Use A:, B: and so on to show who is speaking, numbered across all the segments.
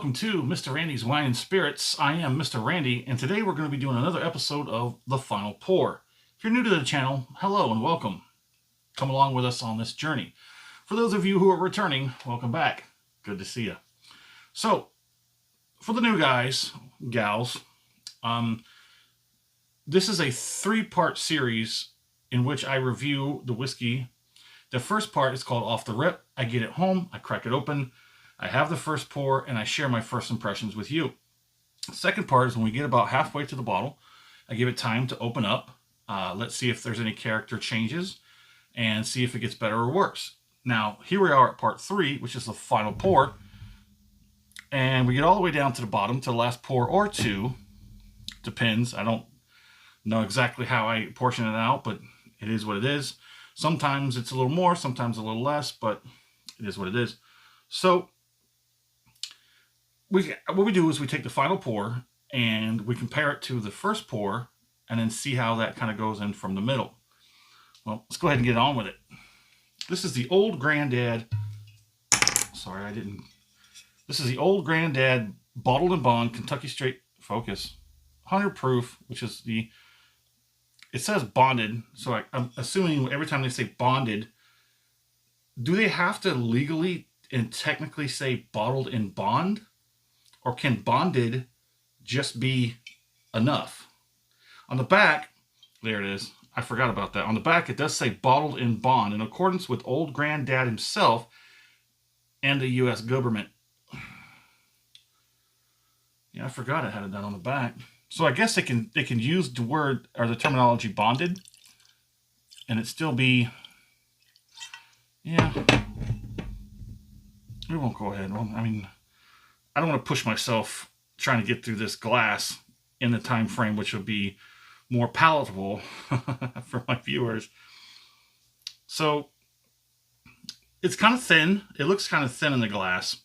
A: welcome to Mr. Randy's Wine and Spirits. I am Mr. Randy, and today we're going to be doing another episode of The Final Pour. If you're new to the channel, hello and welcome. Come along with us on this journey. For those of you who are returning, welcome back. Good to see you. So, for the new guys, gals, this is a three-part series in which I review the whiskey. The first part is called Off the Rip. I get it home, I crack it open, I have the first pour, and I share my first impressions with you. The second part is when we get about halfway to the bottle, I give it time to open up. Let's see if there's any character changes and see if it gets better or worse. Now, here we are at part 3, which is the final pour. And we get all the way down to the bottom, to the last pour or two. Depends. I don't know exactly how I portion it out, but it is what it is. Sometimes it's a little more, sometimes a little less, but it is what it is. So, what we do is we take the final pour and we compare it to the first pour and then see how that kind of goes in from the middle. Well, let's go ahead and get on with it. This is the Old Granddad. Sorry, I didn't. This is the Old Granddad Bottled and Bond Kentucky Straight Focus 100 proof, which is the. It says bonded, so I'm assuming every time they say bonded, do they have to legally and technically say bottled in bond? Or can bonded just be enough? On the back, there it is. I forgot about that. On the back, it does say bottled in bond in accordance with Old Granddad himself and the U.S. government. Yeah, I forgot it had it done on the back. So I guess they can use the word or the terminology bonded and it still be, yeah. We won't go ahead. Well, I mean, I don't want to push myself trying to get through this glass in the time frame which would be more palatable for my viewers. So it's kind of thin. It looks kind of thin in the glass.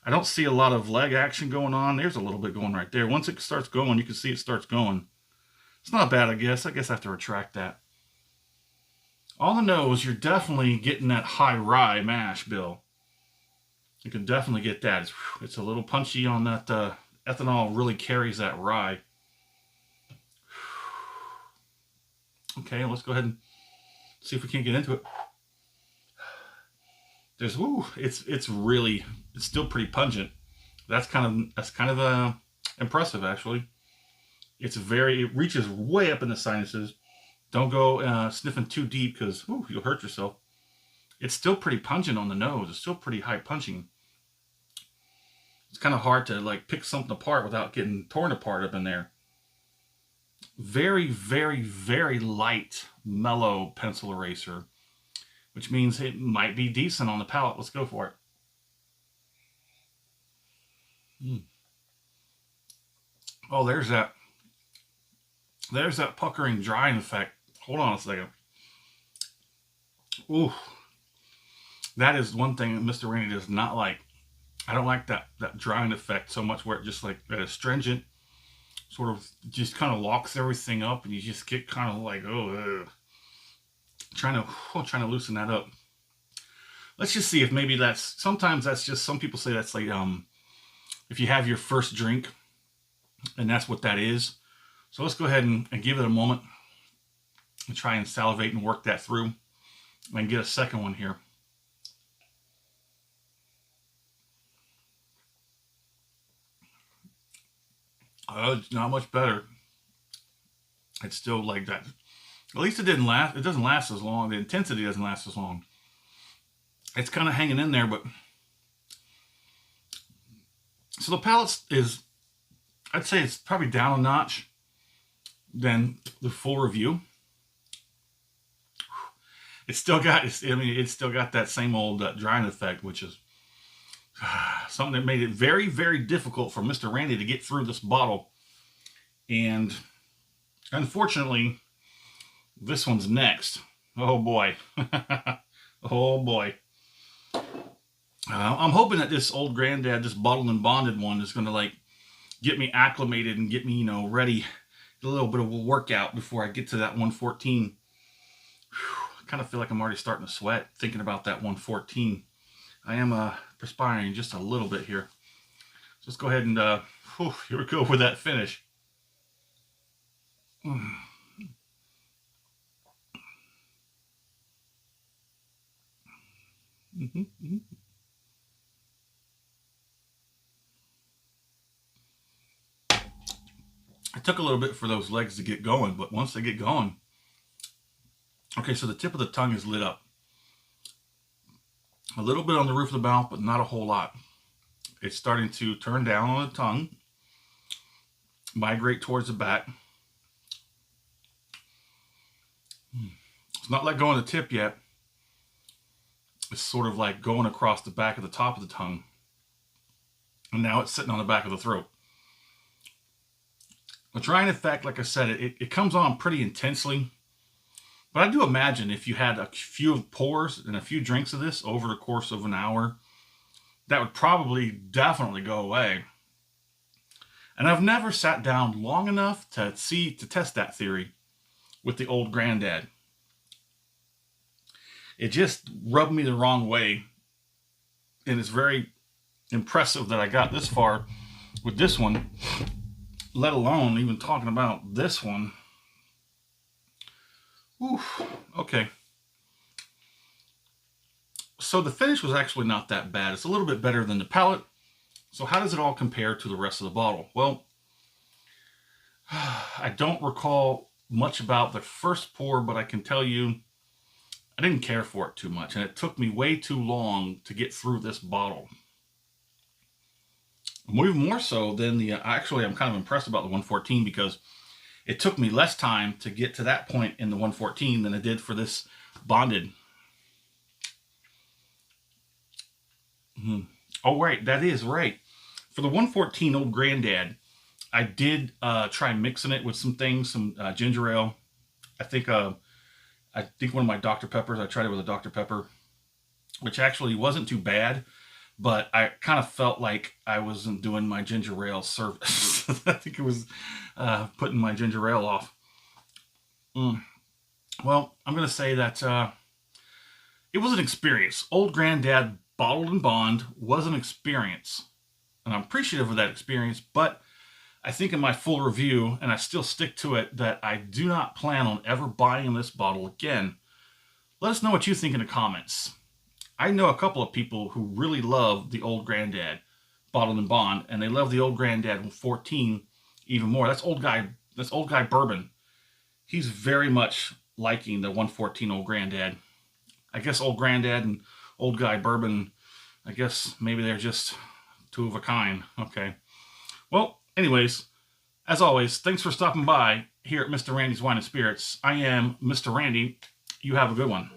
A: I don't see a lot of leg action going on. There's a little bit going right there. Once it starts going, you can see it starts going. It's not bad, I guess. I guess I have to retract that. On the nose, you're definitely getting that high rye mash, Bill. You can definitely get that. It's a little punchy on that. Ethanol really carries that rye. Okay, let's go ahead and see if we can't get into it. There's it's still pretty pungent. That's kind of impressive actually. It reaches way up in the sinuses. Don't go sniffing too deep because you'll hurt yourself. It's still pretty pungent on the nose. It's still pretty high punching. It's kind of hard to like pick something apart without getting torn apart up in there. Very, very, very light, mellow pencil eraser, which means it might be decent on the palate. Let's go for it. Oh, there's that puckering drying effect. Hold on a second. Ooh. That is one thing that Mr. Randy does not like. I don't like that drying effect so much where it just like that astringent sort of just kind of locks everything up and you just get kind of like, trying to loosen that up. Let's just see if maybe sometimes that's just, some people say that's like, if you have your first drink and that's what that is. So let's go ahead and give it a moment and try and salivate and work that through and get a second one here. It's not much better. It's still like that. At least it didn't last. It doesn't last as long. The intensity doesn't last as long. It's kind of hanging in there, but so the palate is, I'd say it's probably down a notch than the full review. It's still got that same old drying effect, which is something that made it very, very difficult for Mr. Randy to get through this bottle. And unfortunately, this one's next. Oh boy. Oh boy. I'm hoping that this Old Granddad, this bottled and bonded one, is going to like get me acclimated and get me, ready. A little bit of a workout before I get to that 114. I kind of feel like I'm already starting to sweat thinking about that 114. I am perspiring just a little bit here. Just go ahead and, here we go with that finish. Mm. Mm-hmm, mm-hmm. It took a little bit for those legs to get going, but once they get going, okay, so the tip of the tongue is lit up. A little bit on the roof of the mouth, but not a whole lot. It's starting to turn down on the tongue, migrate towards the back. It's not let go on the tip yet. It's sort of like going across the back of the top of the tongue. And now it's sitting on the back of the throat. The drying effect, like I said, it comes on pretty intensely. But I do imagine if you had a few pours and a few drinks of this over the course of an hour, that would probably definitely go away. And I've never sat down long enough to test that theory with the Old Granddad. It just rubbed me the wrong way. And it's very impressive that I got this far with this one, let alone even talking about this one. Oof, okay. So the finish was actually not that bad. It's a little bit better than the palate. So how does it all compare to the rest of the bottle? Well, I don't recall much about the first pour, but I can tell you I didn't care for it too much, and it took me way too long to get through this bottle. Even more so than the, actually I'm kind of impressed about the 114 because it took me less time to get to that point in the 114 than it did for this bonded. Oh, right, that is right. For the 114 Old Granddad, I did try mixing it with some things, some ginger ale. I think one of my Dr. Peppers, I tried it with a Dr. Pepper, which actually wasn't too bad, but I kind of felt like I wasn't doing my ginger ale service. I think it was putting my ginger ale off. Well, I'm going to say that it was an experience. Old Granddad Bottled and Bond was an experience, and I'm appreciative of that experience, but I think in my full review, and I still stick to it, that I do not plan on ever buying this bottle again. Let us know what you think in the comments. I know a couple of people who really love the Old Granddad Bottled and Bond, and they love the Old Granddad 14 even more. That's old guy bourbon. He's very much liking the 114 Old Granddad. I guess Old Granddad and Old Guy Bourbon, I guess maybe they're just two of a kind. Okay. Well, anyways, as always, thanks for stopping by here at Mr. Randy's Wine and Spirits. I am Mr. Randy. You have a good one.